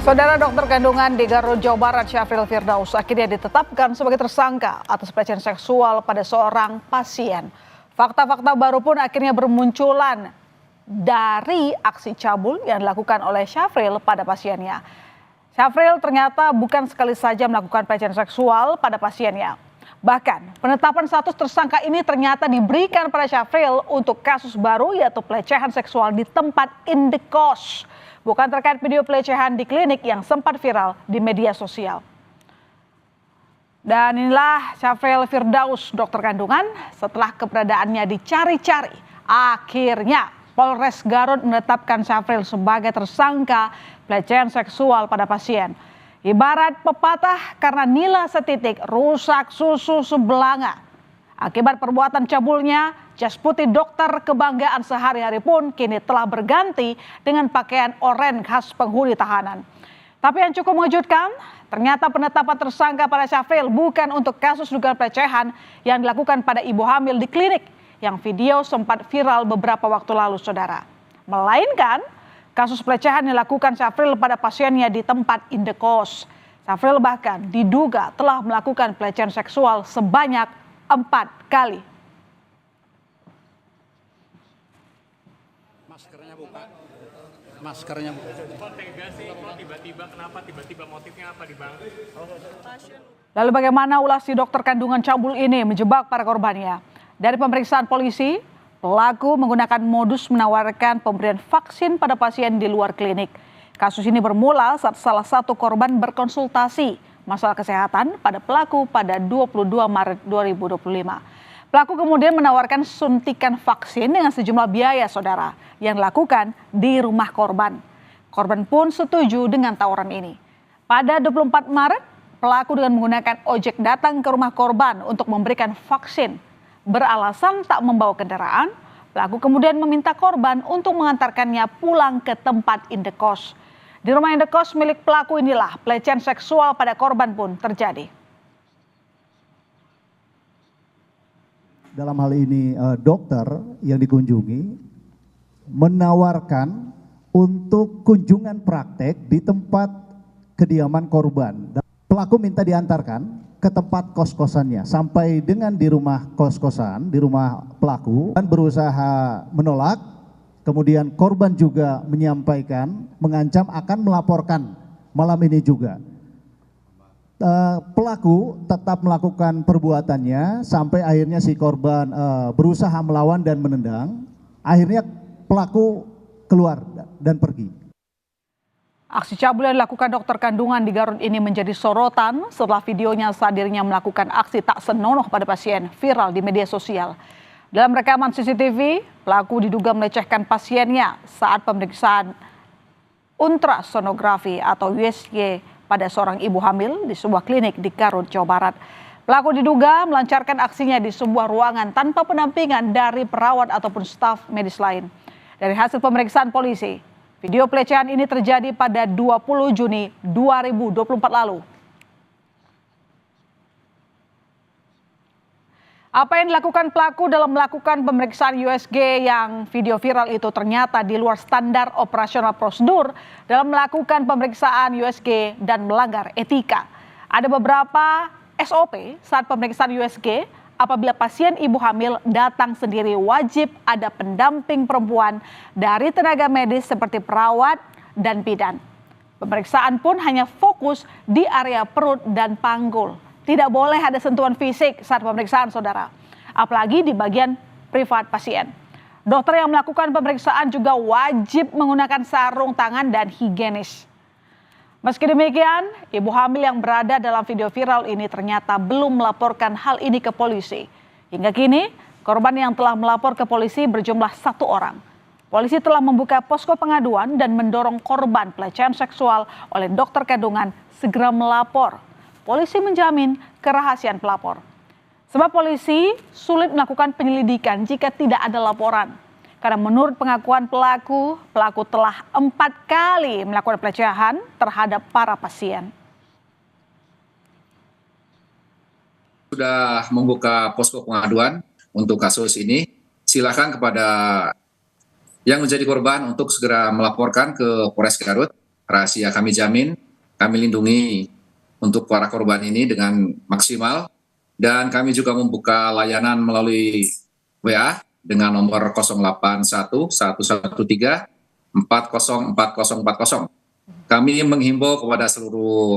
Saudara dokter kandungan di Garut, Jawa Barat, Syafril Firdaus akhirnya ditetapkan sebagai tersangka atas pelecehan seksual pada seorang pasien. Fakta-fakta baru pun akhirnya bermunculan dari aksi cabul yang dilakukan oleh Syafril pada pasiennya. Syafril ternyata bukan sekali saja melakukan pelecehan seksual pada pasiennya. Bahkan penetapan status tersangka ini ternyata diberikan pada Syafril untuk kasus baru yaitu pelecehan seksual di tempat indekos. Bukan terkait video pelecehan di klinik yang sempat viral di media sosial. Dan inilah Syafril Firdaus, dokter kandungan, setelah keberadaannya dicari-cari. Akhirnya Polres Garut menetapkan Syafril sebagai tersangka pelecehan seksual pada pasien. Ibarat pepatah karena nila setitik rusak susu sebelanga. Akibat perbuatan cabulnya, jas putih dokter kebanggaan sehari-hari pun kini telah berganti dengan pakaian oranye khas penghuni tahanan. Tapi yang cukup mengejutkan, ternyata penetapan tersangka pada Syafril bukan untuk kasus dugaan pelecehan yang dilakukan pada ibu hamil di klinik yang video sempat viral beberapa waktu lalu, saudara. Melainkan kasus pelecehan yang dilakukan Syafril pada pasiennya di tempat indekos. Syafril bahkan diduga telah melakukan pelecehan seksual sebanyak 4 kali. Maskernya buka. Kok tega sih? Kok tiba-tiba, kenapa tiba-tiba, motifnya apa di bang? Lalu bagaimana ulas si dokter kandungan cabul ini menjebak para korbannya? Dari pemeriksaan polisi, pelaku menggunakan modus menawarkan pemberian vaksin pada pasien di luar klinik. Kasus ini bermula saat salah satu korban berkonsultasi masalah kesehatan pada pelaku pada 22 Maret 2025. Pelaku kemudian menawarkan suntikan vaksin dengan sejumlah biaya, saudara, yang dilakukan di rumah korban. Korban pun setuju dengan tawaran ini. Pada 24 Maret, pelaku dengan menggunakan ojek datang ke rumah korban untuk memberikan vaksin. Beralasan tak membawa kendaraan, pelaku kemudian meminta korban untuk mengantarkannya pulang ke tempat indekos. Di rumah indekos milik pelaku inilah pelecehan seksual pada korban pun terjadi. Dalam hal ini dokter yang dikunjungi menawarkan untuk kunjungan praktek di tempat kediaman korban. Pelaku minta diantarkan ke tempat kos-kosannya. Sampai dengan di rumah kos-kosan, di rumah pelaku, dan berusaha menolak. Kemudian korban juga menyampaikan, mengancam akan melaporkan malam ini juga. Pelaku tetap melakukan perbuatannya sampai akhirnya si korban berusaha melawan dan menendang. Akhirnya pelaku keluar dan pergi. Aksi cabul yang dilakukan dokter kandungan di Garut ini menjadi sorotan setelah videonya saat dirinya melakukan aksi tak senonoh pada pasien viral di media sosial. Dalam rekaman CCTV, pelaku diduga melecehkan pasiennya saat pemeriksaan ultrasonografi atau USG pada seorang ibu hamil di sebuah klinik di Garut, Jawa Barat. Pelaku diduga melancarkan aksinya di sebuah ruangan tanpa pendampingan dari perawat ataupun staf medis lain. Dari hasil pemeriksaan polisi, video pelecehan ini terjadi pada 20 Juni 2024 lalu. Apa yang dilakukan pelaku dalam melakukan pemeriksaan USG yang video viral itu ternyata di luar standar operasional prosedur dalam melakukan pemeriksaan USG dan melanggar etika. Ada beberapa SOP saat pemeriksaan USG. Apabila pasien ibu hamil datang sendiri, wajib ada pendamping perempuan dari tenaga medis seperti perawat dan bidan. Pemeriksaan pun hanya fokus di area perut dan panggul. Tidak boleh ada sentuhan fisik saat pemeriksaan, saudara. Apalagi di bagian privat pasien. Dokter yang melakukan pemeriksaan juga wajib menggunakan sarung tangan dan higienis. Meski demikian, ibu hamil yang berada dalam video viral ini ternyata belum melaporkan hal ini ke polisi. Hingga kini, korban yang telah melapor ke polisi berjumlah 1 orang. Polisi telah membuka posko pengaduan dan mendorong korban pelecehan seksual oleh dokter kandungan segera melapor. Polisi menjamin kerahasiaan pelapor. Sebab polisi sulit melakukan penyelidikan jika tidak ada laporan. Karena menurut pengakuan pelaku telah 4 kali melakukan pelecehan terhadap para pasien. Sudah membuka posko pengaduan untuk kasus ini. Silakan kepada yang menjadi korban untuk segera melaporkan ke Polres Garut rahasia kami jamin, kami lindungi untuk para korban ini dengan maksimal, dan kami juga membuka layanan melalui WA dengan nomor 081 113 404040. Kami menghimbau kepada seluruh